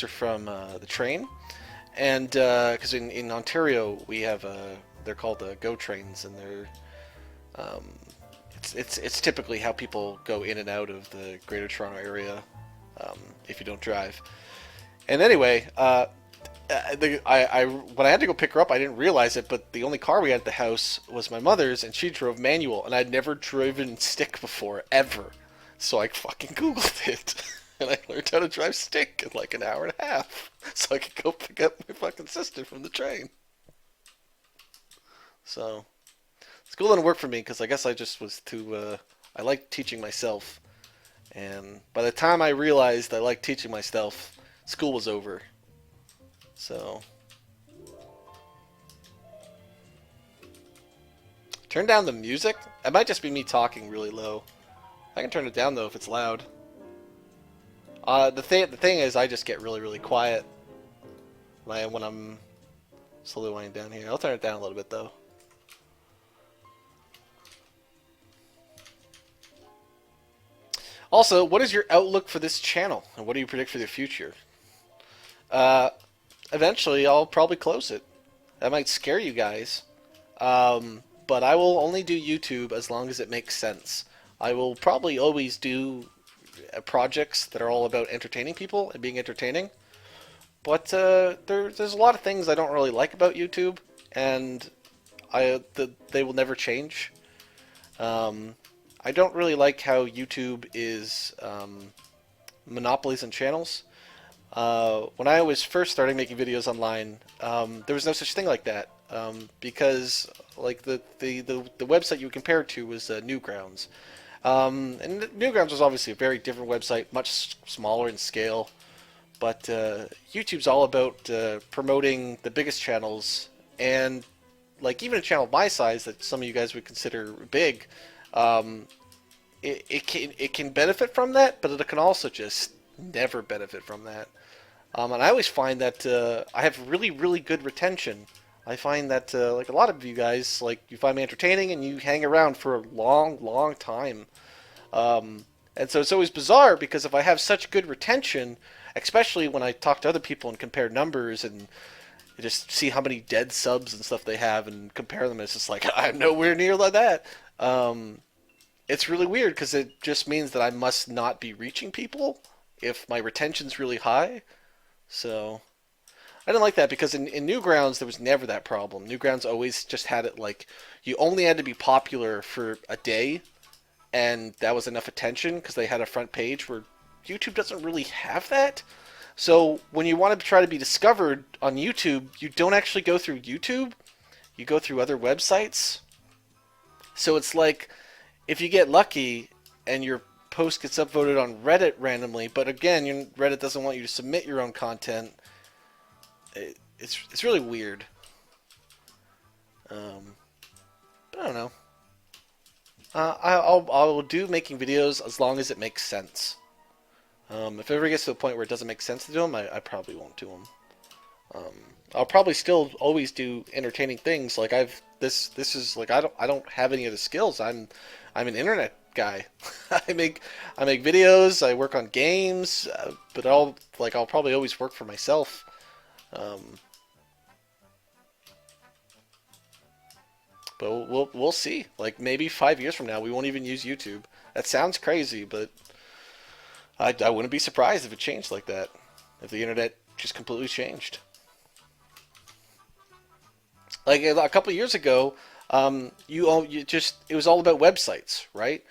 are from the train, and because in Ontario we have they're called GO trains, and they're um, it's typically how people go in and out of the Greater Toronto area if you don't drive. And anyway, when I had to go pick her up, I didn't realize it, but the only car we had at the house was my mother's, and she drove manual, and I'd never driven stick before, ever. So I fucking Googled it, and I learned how to drive stick in like an hour and a half, so I could go pick up my fucking sister from the train. So school didn't work for me because I guess I just was too. I liked teaching myself, and by the time I realized I liked teaching myself, school was over. So turn down the music. It might just be me talking really low. I can turn it down though if it's loud. The thing is, I just get really quiet when I'm slowly winding down here. I'll turn it down a little bit though. Also, what is your outlook for this channel, and what do you predict for the future? Uh, Eventually, I'll probably close it. That might scare you guys, but I will only do YouTube as long as it makes sense. I will probably always do projects that are all about entertaining people and being entertaining, but there's a lot of things I don't really like about YouTube, and they will never change. I don't really like how YouTube is monopolies on channels. When I was first starting making videos online, there was no such thing like that, because like the website you would compare it to was Newgrounds, and Newgrounds was obviously a very different website, much smaller in scale, but YouTube's all about promoting the biggest channels, and like even a channel of my size that some of you guys would consider big, it can benefit from that, but it can also just never benefit from that. And I always find that I have really good retention. I find that like a lot of you guys, like you find me entertaining and you hang around for a long time. And so it's always bizarre because if I have such good retention, especially when I talk to other people and compare numbers and just see how many dead subs and stuff they have and compare them, it's just like I'm nowhere near like that. It's really weird because it just means that I must not be reaching people if my retention's really high. So I didn't like that because in Newgrounds there was never that problem. Newgrounds always just had it like you only had to be popular for a day, and that was enough attention because they had a front page where YouTube doesn't really have that. So when you want to try to be discovered on YouTube, you don't actually go through YouTube. You go through other websites. So it's like if you get lucky and your post gets upvoted on Reddit randomly, but again, Reddit doesn't want you to submit your own content. It's really weird. But I don't know. I'll do making videos as long as it makes sense. If it ever gets to a point where it doesn't make sense to do them, I probably won't do them. I'll probably still always do entertaining things. Like this is like I don't have any of the skills. I'm an internet guy. I make videos. I work on games, but I'll probably always work for myself. But we'll see. Like maybe 5 years from now, we won't even use YouTube. That sounds crazy, but I wouldn't be surprised if it changed like that. If the internet just completely changed. Like a couple of years ago, it was all about websites, right?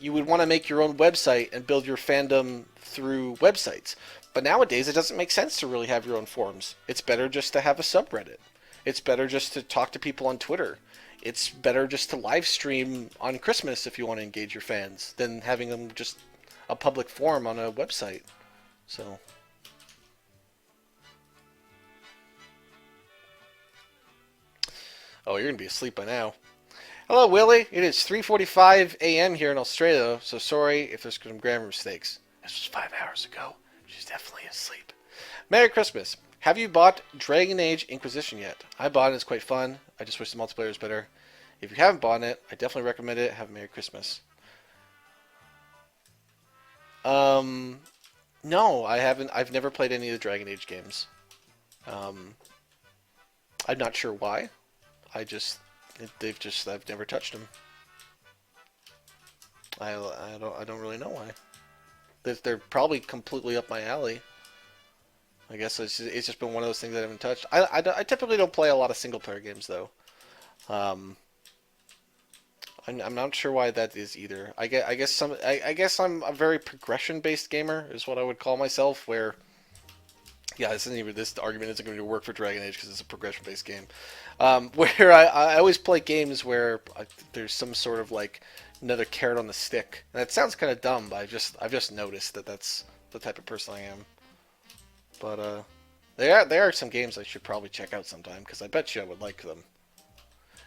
You would want to make your own website and build your fandom through websites. But nowadays, it doesn't make sense to really have your own forums. It's better just to have a subreddit. It's better just to talk to people on Twitter. It's better just to live stream on Christmas if you want to engage your fans than having them just a public forum on a website. So. Oh, you're going to be asleep by now. Hello, Willie. It is 3:45 a.m. here in Australia, so sorry if there's some grammar mistakes. This was 5 hours ago. She's definitely asleep. Merry Christmas. Have you bought Dragon Age Inquisition yet? I bought it. It's quite fun. I just wish the multiplayer was better. If you haven't bought it, I definitely recommend it. Have a Merry Christmas. No, I haven't. I've never played any of the Dragon Age games. Um, I'm not sure why. I just they've just I've never touched them. I don't really know why. They're probably completely up my alley. I guess it's just been one of those things I haven't touched. I typically don't play a lot of single player games though. Um, I'm not sure why that is either. I guess I'm a very progression based gamer is what I would call myself. Where yeah, this argument isn't going to work for Dragon Age because it's a progression based game. Where I always play games where there's some sort of like another carrot on the stick. And that sounds kind of dumb, but I've just noticed that that's the type of person I am. But there are some games I should probably check out sometime because I bet you I would like them.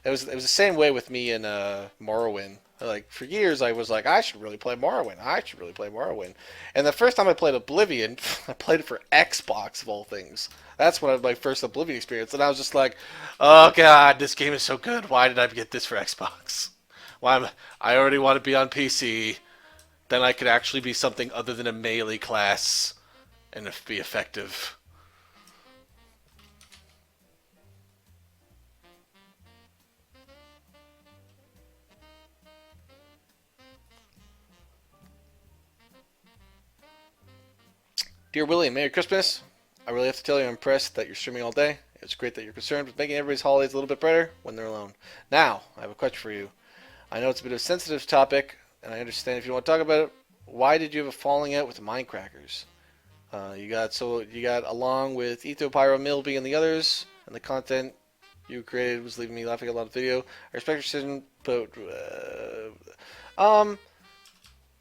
It was the same way with me in Morrowind. Like for years, I was like, I should really play Morrowind. I should really play Morrowind. And the first time I played Oblivion, I played it for Xbox of all things. That's when I had my first Oblivion experience, and I was just like, oh god, this game is so good. Why did I get this for Xbox? I already want to be on PC. Then I could actually be something other than a melee class and be effective. Dear William, Merry Christmas. I really have to tell you I'm impressed that you're streaming all day. It's great that you're concerned with making everybody's holidays a little bit better when they're alone. Now, I have a question for you. I know it's a bit of a sensitive topic, and I understand if you don't want to talk about it. Why did you have a falling out with the Minecrackers? You got along with Etho, Pyro, Milby, and the others, and the content you created was leaving me laughing a lot of the video. I respect your decision, but um,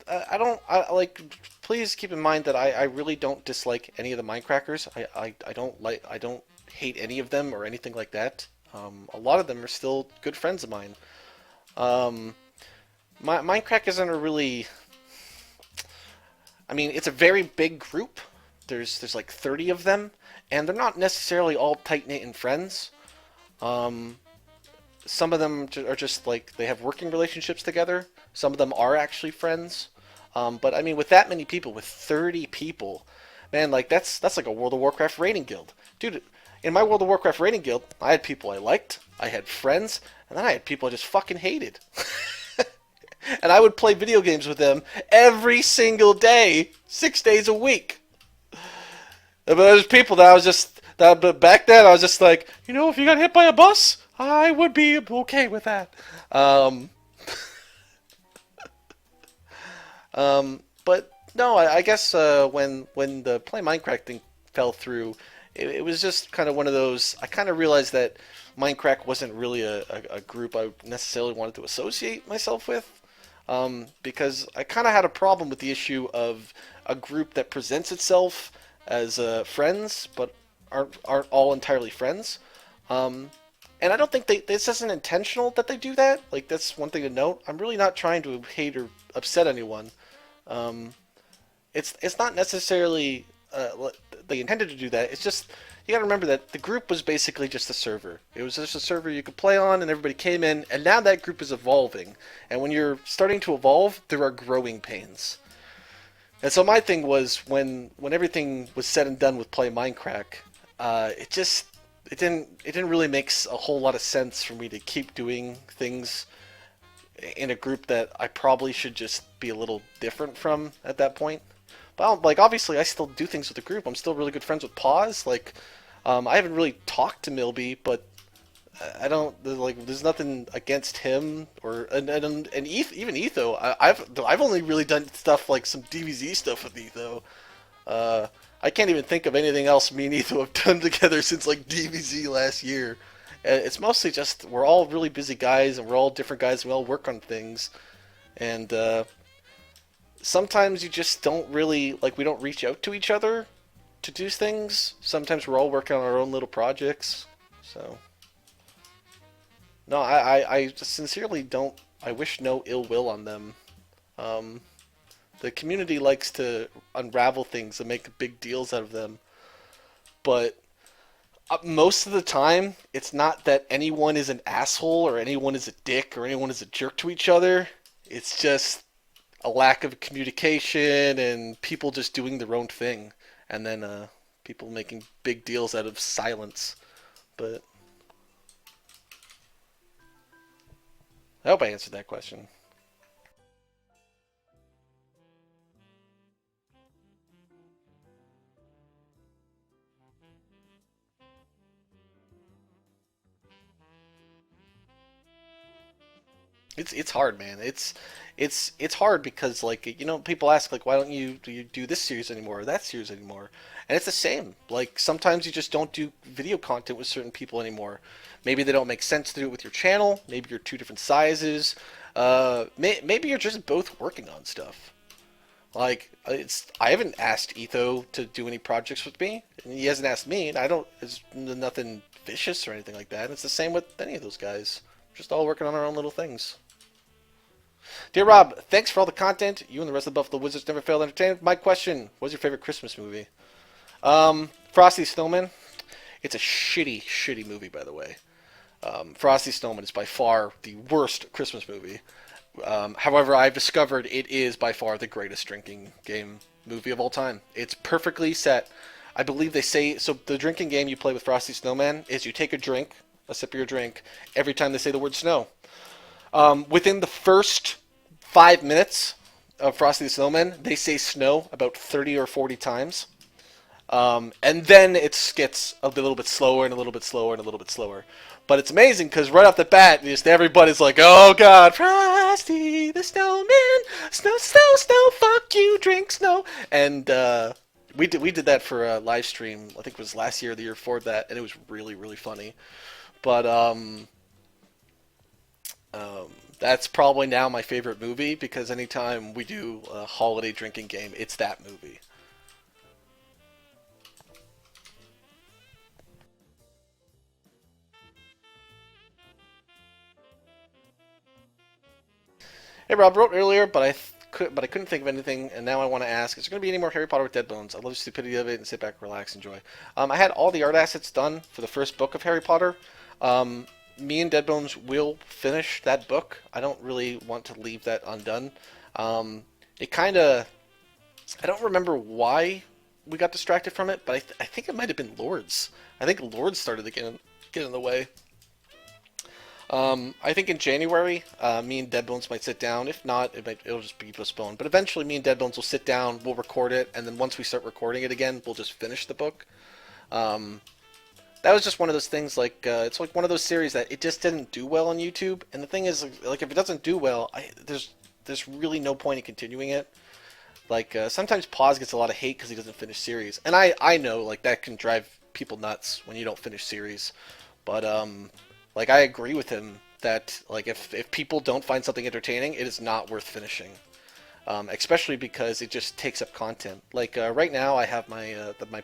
I don't. I like. Please keep in mind that I really don't dislike any of the Minecrackers. I don't like. I don't hate any of them or anything like that. A lot of them are still good friends of mine. Um, Minecrack isn't a really. I mean, it's a very big group. There's like 30 of them, and they're not necessarily all tight knit and friends. Um, some of them are just like they have working relationships together. Some of them are actually friends. But I mean, with that many people, with 30 people, man, like that's like a World of Warcraft raiding guild, dude. In my World of Warcraft raiding guild, I had people I liked, I had friends, and then I had people I just fucking hated. And I would play video games with them every single day, 6 days a week. But there's people that I was just that. But back then, I was just like, if you got hit by a bus, I would be okay with that. Um, but no, I guess when the Play Minecraft thing fell through, it was just kind of one of those. I kind of realized that Minecraft wasn't really a group I necessarily wanted to associate myself with. Because I kind of had a problem with the issue of a group that presents itself as friends, but aren't all entirely friends. And I don't think this isn't intentional that they do that. Like that's one thing to note. I'm really not trying to hate or upset anyone. Um, it's not necessarily they intended to do that. It's just you got to remember that the group was basically just a server. It was just a server you could play on, and everybody came in. And now that group is evolving. And when you're starting to evolve, there are growing pains. And so my thing was when everything was said and done with Play Minecraft, it didn't really make a whole lot of sense for me to keep doing things in a group that I probably should just be a little different from at that point. But like obviously I still do things with the group. I'm still really good friends with Paws. Like I haven't really talked to Milby, but I don't like. There's nothing against him or and even Etho. I've only really done stuff like some DBZ stuff with Etho. I can't even think of anything else me and Etho have done together since like DBZ last year. It's mostly just we're all really busy guys and we're all different guys. And we all work on things, and sometimes you just don't really like. We don't reach out to each other to do things. Sometimes we're all working on our own little projects. So. No, I sincerely don't. I wish no ill will on them. The community likes to unravel things and make big deals out of them. But most of the time, it's not that anyone is an asshole or anyone is a dick or anyone is a jerk to each other. It's just a lack of communication and people just doing their own thing, and then people making big deals out of silence. But I hope I answered that question. It's hard, man. It's hard because like people ask like why don't you do this series anymore or that series anymore, and it's the same. Like sometimes you just don't do video content with certain people anymore. Maybe they don't make sense to do it with your channel. Maybe you're two different sizes. Maybe you're just both working on stuff. Like I haven't asked Etho to do any projects with me, and he hasn't asked me, and I don't. It's nothing vicious or anything like that. It's the same with any of those guys. Just all working on our own little things. Dear Rob, thanks for all the content. You and the rest of the Buffalo Wizards never fail to entertain. My question: what's your favorite Christmas movie? Frosty Stillman. It's a shitty, shitty movie, by the way. Frosty Stillman is by far the worst Christmas movie. However, I've discovered it is by far the greatest drinking game movie of all time. It's perfectly set. I believe they say so. The drinking game you play with Frosty Snowman is you take a drink, a sip of your drink, every time they say the word snow. Within the first 5 minutes of Frosty the Snowman, they say snow about 30 or 40 times. And then it gets a little bit slower and a little bit slower and a little bit slower. But it's amazing because right off the bat, just everybody's like, "Oh God, Frosty the Snowman, snow, snow, snow, fuck you, drink snow." And we did that for a live stream. I think it was last year or the year before that, and it was really really funny. But that's probably now my favorite movie because anytime we do a holiday drinking game, it's that movie. Hey Rob, wrote earlier, but I couldn't think of anything, and now I want to ask: is there going to be any more Harry Potter with Dead Bones? I love the stupidity of it, and sit back, relax, enjoy. I had all the art assets done for the first book of Harry Potter. Me and Dead Bones will finish that book. I don't really want to leave that undone. It kind of I don't remember why we got distracted from it, but I think it might have been Lords. I think Lords started to get in the way. I think in January, me and Deadbones might sit down. If not, it'll just be postponed. But eventually, me and Deadbones will sit down, we'll record it, and then once we start recording it again, we'll just finish the book. Um, that was just one of those things. Like it's like one of those series that it just didn't do well on YouTube. And the thing is, like if it doesn't do well, there's really no point in continuing it. Like sometimes Pause gets a lot of hate because he doesn't finish series, and I know like that can drive people nuts when you don't finish series. But like I agree with him that like if people don't find something entertaining, it is not worth finishing. Especially because it just takes up content. Like right now, I have my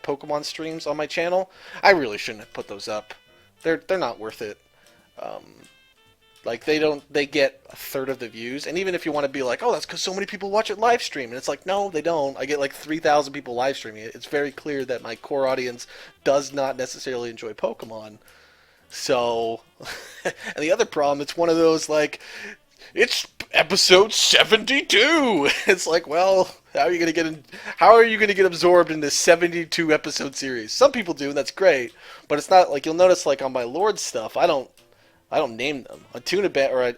Pokemon streams on my channel. I really shouldn't have put those up. They're not worth it. Um, like they get a third of the views, and even if you want to be like, oh, that's because so many people watch it live stream, and it's like, no, they don't. I get like 3,000 people live streaming it. It's very clear that my core audience does not necessarily enjoy Pokemon. So, and the other problem, it's one of those like, it's episode 72. It's like, well, how are you gonna get absorbed in this 72 episode series? Some people do, and that's great, but it's not like you'll notice like on my Lord stuff, I don't name them. On Tuna Ban or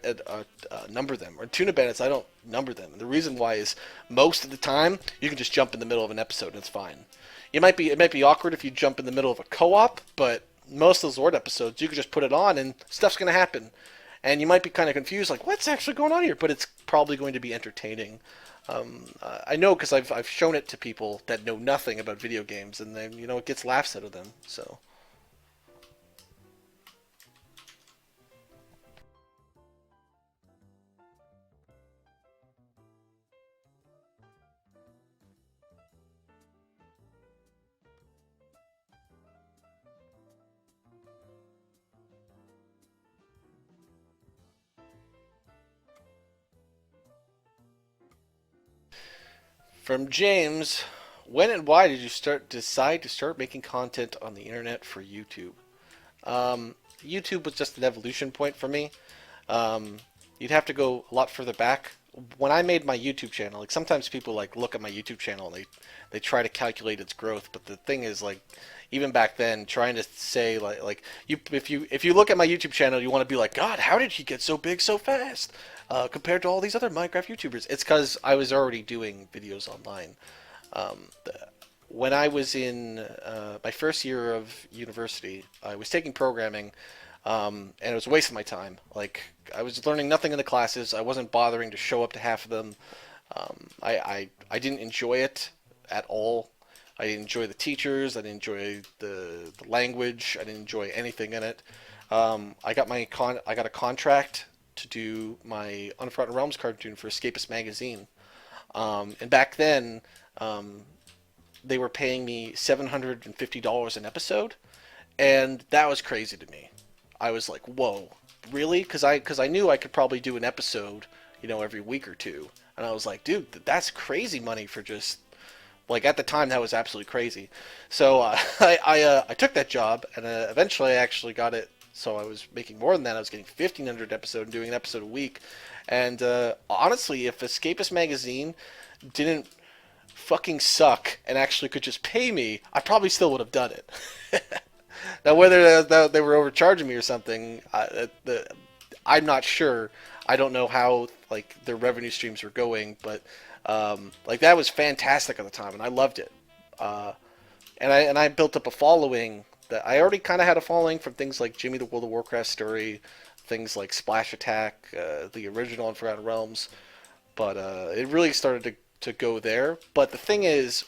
number them. Or Tuna Bandits, I don't number them. And the reason why is most of the time you can just jump in the middle of an episode and it's fine. It might be awkward if you jump in the middle of a co-op, but most of those Lord episodes you can just put it on and stuff's gonna happen. And you might be kind of confused, like what's actually going on here? But it's probably going to be entertaining. I know because I've shown it to people that know nothing about video games, and then it gets laughs out of them. So. From James, when and why did you decide to start making content on the internet for YouTube? YouTube was just an evolution point for me. You'd have to go a lot further back. when I made my YouTube channel, like sometimes people like look at my YouTube channel and they try to calculate its growth, but the thing is like even back then trying to say like you if you look at my YouTube channel, you want to be like, God, how did he get so big so fast compared to all these other Minecraft YouTubers? It's because I was already doing videos online. Um, when I was in my first year of university, I was taking programming, and it was a waste of my time. Like I was learning nothing in the classes. I wasn't bothering to show up to half of them. I didn't enjoy it at all. I didn't enjoy the teachers. I didn't enjoy the language. I didn't enjoy anything in it. I got a contract to do my Unforgotten Realms cartoon for Escapist magazine. And back then, um, they were paying me $750 an episode, and that was crazy to me. I was like, "Whoa, really?" Because I knew I could probably do an episode, every week or two, and I was like, "Dude, that's crazy money for just like at the time that was absolutely crazy." So I took that job, and eventually I actually got it. So I was making more than that. I was getting 1,500 episode and doing an episode a week. And honestly, if Escapist magazine didn't fucking suck and actually could just pay me, I probably still would have done it. Now, whether they were overcharging me or something, I'm not sure. I don't know how like their revenue streams were going, but like that was fantastic at the time, and I loved it. Uh, and I built up a following that I already kind of had a following from things like Jimmy the World of Warcraft story, things like Splash Attack, the original Unforgotten Realms, but it really started to go there. But the thing is,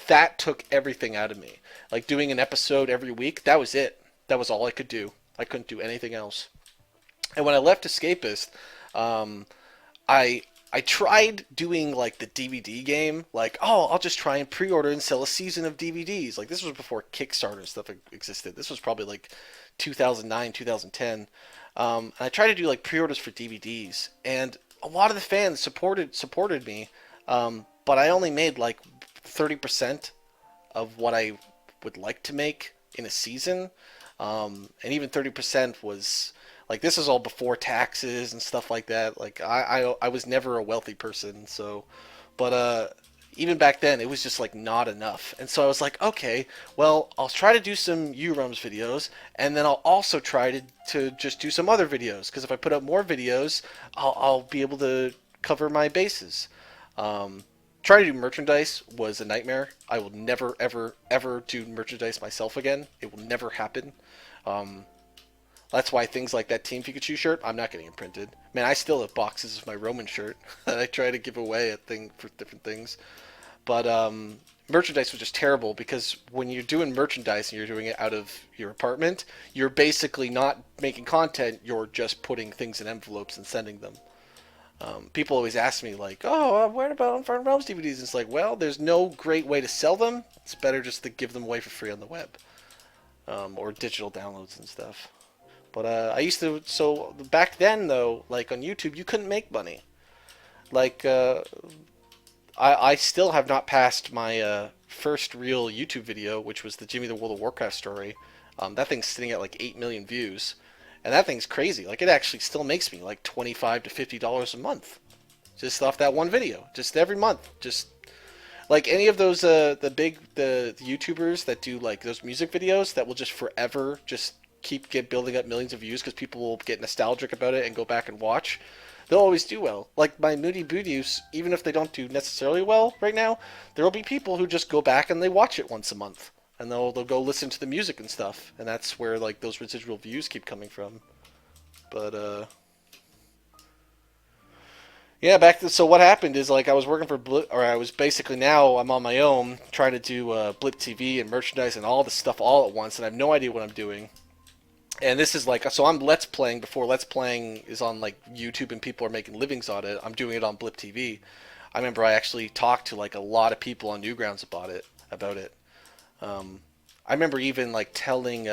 that took everything out of me. Like doing an episode every week, that was it. That was all I could do. I couldn't do anything else. And when I left Escapist, um, I I tried doing like the DVD game, like I'll just try and pre-order and sell a season of DVDs. Like this was before Kickstarter stuff existed. This was probably like 2009, 2010. And I tried to do like pre-orders for DVDs, and a lot of the fans supported me, but I only made like 30% of what I would like to make in a season, and even 30% was like this is all before taxes and stuff like that. Like I was never a wealthy person, so but even back then it was just like not enough. And so I was like, okay, well, I'll try to do some URUMS videos, and then I'll also try to just do some other videos, because if I put up more videos, I'll be able to cover my bases. Trying to do merchandise was a nightmare. I will never, ever, ever do merchandise myself again. It will never happen. Um, that's why things like that Team Pikachu shirt, I'm not getting it printed. Man, I still have boxes of my Roman shirt that I try to give away at for different things. But merchandise was just terrible, because when you're doing merchandise and you're doing it out of your apartment, you're basically not making content. You're just putting things in envelopes and sending them. People always ask me like, "Oh, where about Unfarmed Realms DVDs?" And it's like, well, there's no great way to sell them. It's better just to give them away for free on the web, or digital downloads and stuff. But I used to. So back then, though, like on YouTube, you couldn't make money. Like I still have not passed my first real YouTube video, which was the Jimmy the World of Warcraft story. That thing's sitting at like 8 million views. And that thing's crazy. Like it actually still makes me like $25 to $50 a month, just off that one video, just every month. Just like any of those the YouTubers that do like those music videos that will just forever just get building up millions of views because people will get nostalgic about it and go back and watch. They'll always do well. Like my Moody Booties, even if they don't do necessarily well right now, there will be people who just go back and they watch it once a month, and they'll go listen to the music and stuff, and that's where like those residual views keep coming from. But yeah, so what happened is like I was working for Blip, or I was basically now I'm on my own trying to do Blip TV and merchandise and all this stuff all at once, and I have no idea what I'm doing. And this is like, so I'm Let's Playing before Let's Playing is on like YouTube and people are making livings on it. I'm doing it on Blip TV. I remember I actually talked to like a lot of people on Newgrounds about it. I remember even like telling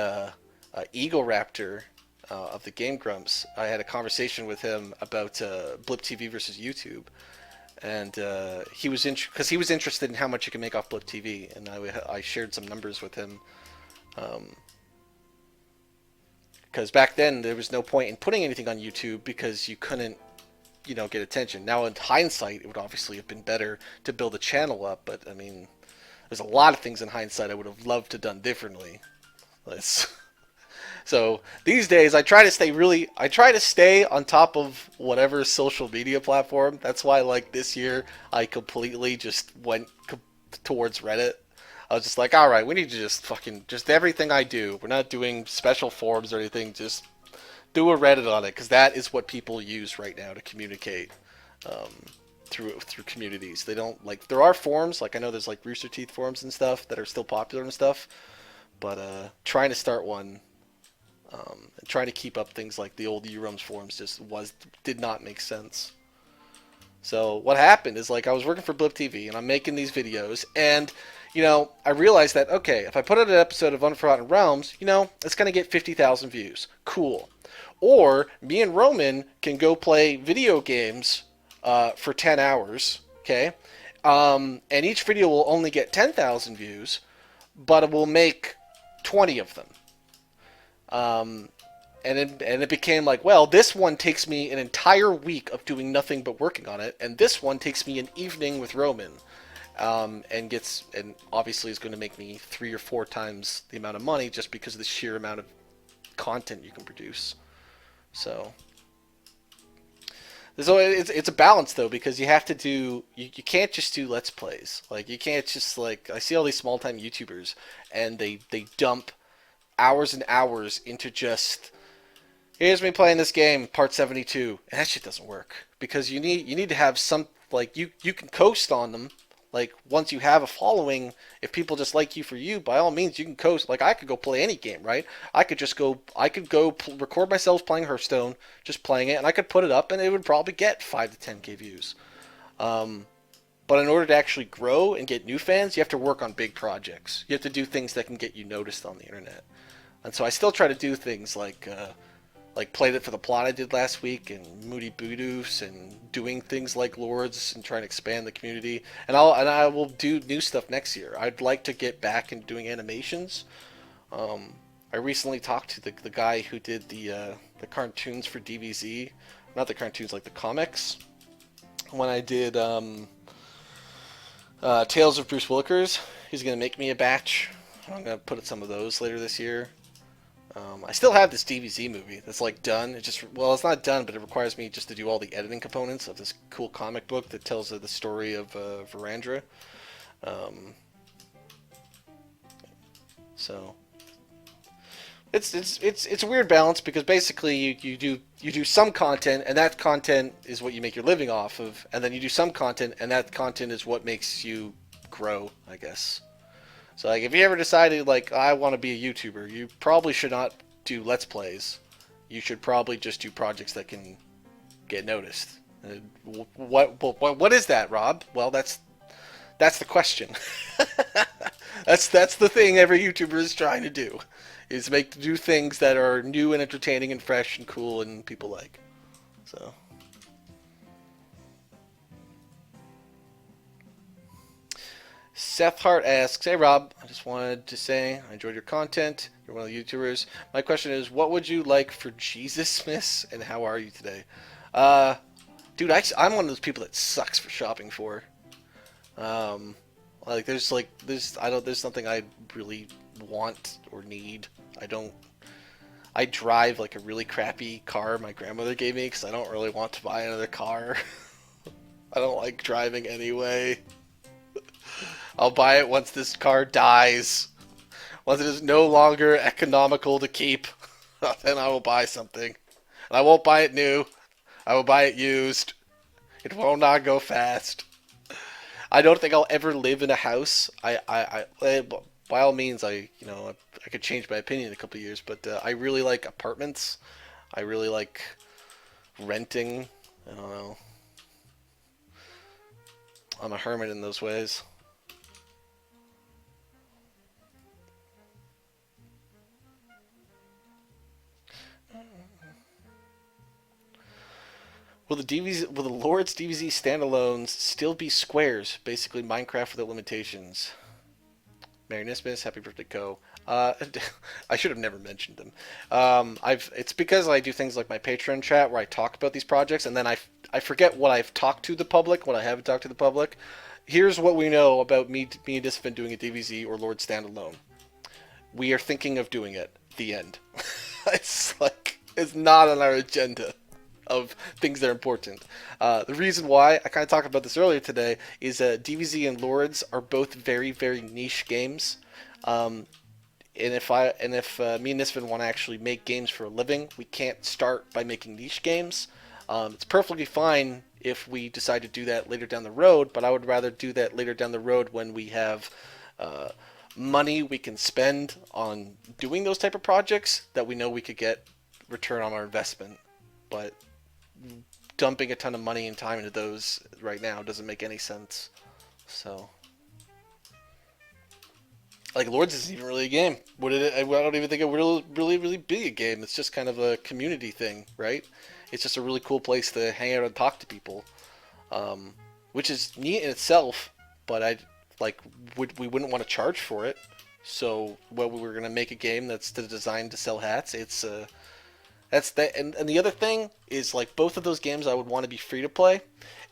Eagle Raptor of the Game Grumps. I had a conversation with him about Blip TV versus YouTube, and he was because he was interested in how much you can make off Blip TV, and I shared some numbers with him. Because back then there was no point in putting anything on YouTube because you couldn't get attention. Now, in hindsight, it would obviously have been better to build a channel up, but I mean, there's a lot of things in hindsight I would have loved to done differently. So these days, I try to stay on top of whatever social media platform. That's why, like, this year, I completely just went towards Reddit. I was just like, all right, we need to just everything I do. We're not doing special forums or anything. Just do a Reddit on it, because that is what people use right now to communicate um, through communities. They don't like, there are forums, like I know there's like Rooster Teeth forums and stuff that are still popular and stuff, but trying to start one and trying to keep up things like the old Urums forums did not make sense. So what happened is, like, I was working for Blip TV and I'm making these videos, and I realized that, okay, if I put out an episode of Unforgotten Realms, it's going to get 50,000 views. Cool. Or me and Roman can go play video games for 10 hours, okay? And each video will only get 10,000 views, but it will make 20 of them. And it became like, well, this one takes me an entire week of doing nothing but working on it, and this one takes me an evening with Roman, and obviously is going to make me 3 or 4 times the amount of money just because of the sheer amount of content you can produce. So it's a balance though, because you have to do you can't just do Let's Plays. Like, you can't just, like, I see all these small time YouTubers and they dump hours and hours into just, here's me playing this game, part 72, and that shit doesn't work, because you need to have some, like, you can coast on them. Like, once you have a following, if people just like you for you, by all means, you can coast. Like, I could go play any game, right? I could record myself playing Hearthstone, just playing it, and I could put it up, and it would probably get 5 to 10k views. But in order to actually grow and get new fans, you have to work on big projects. You have to do things that can get you noticed on the internet. And so I still try to do things like Played It for the Plot I did last week, and Moody Boodoos, and doing things like Lords, and trying to expand the community. And I will do new stuff next year. I'd like to get back into doing animations. I recently talked to the guy who did the cartoons for DBZ, not the cartoons, like the comics. When I did Tales of Bruce Willikers, he's gonna make me a batch. I'm gonna put some of those later this year. I still have this DBZ movie that's, like, done. It's not done, but it requires me just to do all the editing components of this cool comic book that tells the story of Verandra. So it's a weird balance, because basically you do some content, and that content is what you make your living off of, and then you do some content, and that content is what makes you grow, I guess. So, like, if you ever decided, like, I want to be a YouTuber, you probably should not do Let's Plays. You should probably just do projects that can get noticed. What is that, Rob? Well, that's the question. that's the thing every YouTuber is trying to do, is do things that are new and entertaining and fresh and cool and people like. So. Seth Hart asks, hey Rob, I just wanted to say I enjoyed your content. You're one of the YouTubers. My question is, what would you like for Jesus-mas, and how are you today? Dude, I'm one of those people that sucks for shopping for. There's nothing I really want or need. I drive, like, a really crappy car my grandmother gave me because I don't really want to buy another car. I don't like driving anyway. I'll buy it once this car dies. Once it is no longer economical to keep, then I will buy something. And I won't buy it new. I will buy it used. It will not go fast. I don't think I'll ever live in a house. By all means, I could change my opinion in a couple of years, but I really like apartments. I really like renting. I don't know. I'm a hermit in those ways. Will the Lords DBZ standalones still be squares? Basically Minecraft without limitations. Merry Nismus, happy birthday, Co. I should have never mentioned them. It's because I do things like my Patreon chat where I talk about these projects, and then I I forget what I've talked to the public, what I haven't talked to the public. Here's what we know about me and Disfin doing a DBZ or Lord standalone. We are thinking of doing it. The end. It's like, it's not on our agenda of things that are important. The reason why, I kind of talked about this earlier today, is DBZ and Lords are both very, very niche games. And if me and Nisvin want to actually make games for a living, we can't start by making niche games. It's perfectly fine if we decide to do that later down the road, but I would rather do that later down the road when we have money we can spend on doing those type of projects that we know we could get return on our investment. But dumping a ton of money and time into those right now doesn't make any sense. So, like, Lords isn't even really a game. I don't even think it would really be a game. It's just kind of a community thing, right? It's just a really cool place to hang out and talk to people, which is neat in itself. But we wouldn't want to charge for it. So, we were gonna make a game that's designed to sell hats. That's that, and the other thing is, like, both of those games I would want to be free to play,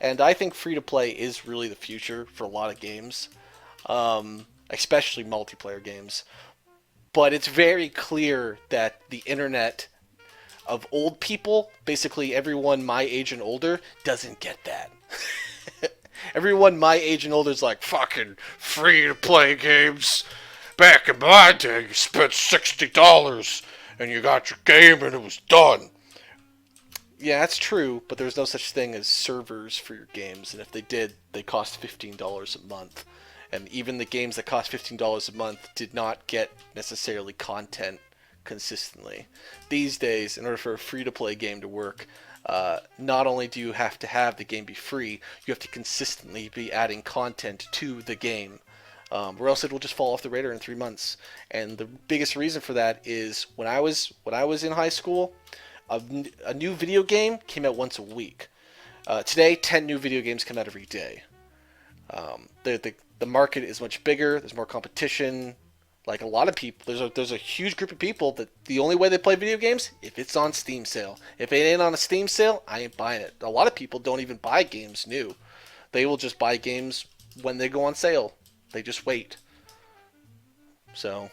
and I think free to play is really the future for a lot of games, especially multiplayer games. But it's very clear that the internet of old people, basically everyone my age and older, doesn't get that. Everyone my age and older is like, fucking free to play games. Back in my day, you spent $60 and you got your game and it was done. Yeah, that's true, but there's no such thing as servers for your games, and if they did, they cost $15 a month. And even the games that cost $15 a month did not get necessarily content consistently. These days, in order for a free-to-play game to work, not only do you have to have the game be free, you have to consistently be adding content to the game. Or else it will just fall off the radar in 3 months. And the biggest reason for that is when I was in high school, a new video game came out once a week. Today, 10 new video games come out every day. The market is much bigger. There's more competition. Like, a lot of people, there's a huge group of people that the only way they play video games, if it's on Steam sale. If it ain't on a Steam sale, I ain't buying it. A lot of people don't even buy games new. They will just buy games when they go on sale. They just wait. So,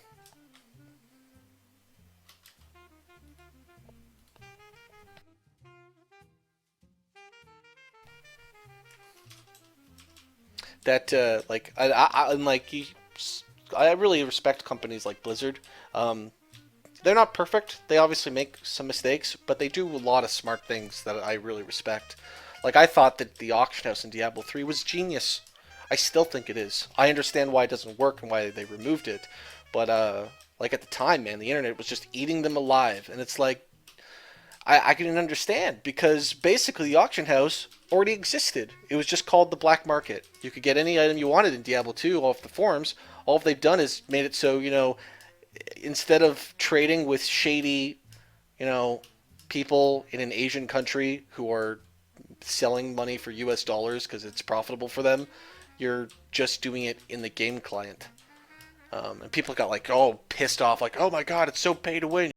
that like I'm like I really respect companies like Blizzard. They're not perfect. They obviously make some mistakes, but they do a lot of smart things that I really respect. Like, I thought that the auction house in Diablo 3 was genius. I still think it is. I understand why it doesn't work and why they removed it, but like, at the time, man, the internet was just eating them alive, and it's like, I can understand, because basically the auction house already existed. It was just called the black market. You could get any item you wanted in Diablo 2 off the forums. All they've done is made it so, instead of trading with shady, people in an Asian country who are selling money for US dollars because it's profitable for them, you're just doing it in the game client. And people got, like, all pissed off, like, oh my god, it's so pay to win.